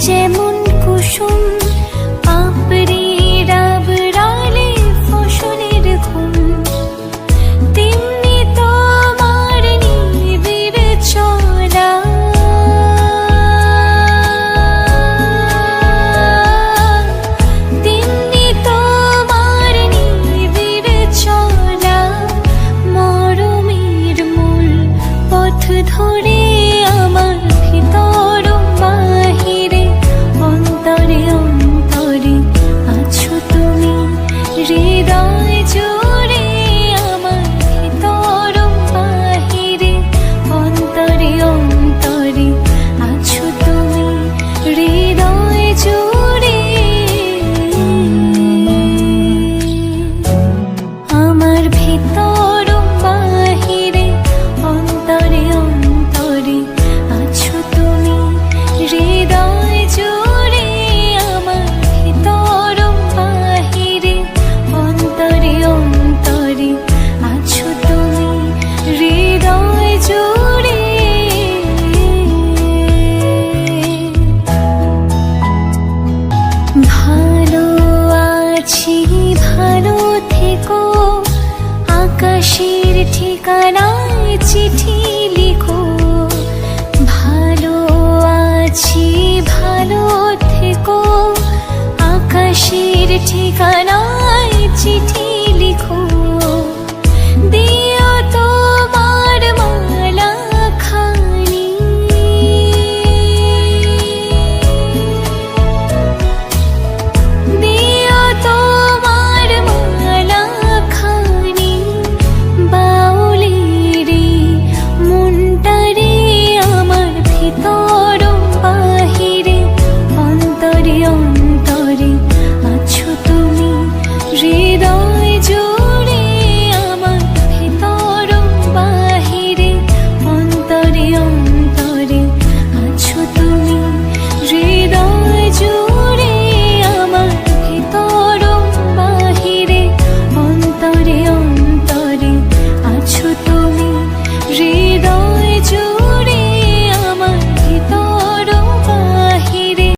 যেমন কুসুম পাপড়ি ডাবরালে ফসলের ঘুম, তেমনি তোমার নিবিড় চলা। তেমনি তোমার নিবিড় চলা, মরমের মূল পথ ধরে আমার ভিতর বাহিরে অন্তরে অন্তরে আছো তুমি, হৃদয় জুড়ে আমার ভিতর বাহিরে অন্তরে অন্তরে আছো তুমি, হৃদয় জুড়ে। আমার ভিতর বাহিরে অন্তরে অন্তরে আছো তুমি, হৃদয় জুড়ে। আমার ভিতর বাহিরে অন্তরে অন্তরে আছো তুমি, হৃদয় জুড়ে। ভালো আছি ভালো থেকো, আকাশের ঠিকানায় চিঠি লিখো। ভালো আছি ভালো থেকো, আকাশের ঠিকানা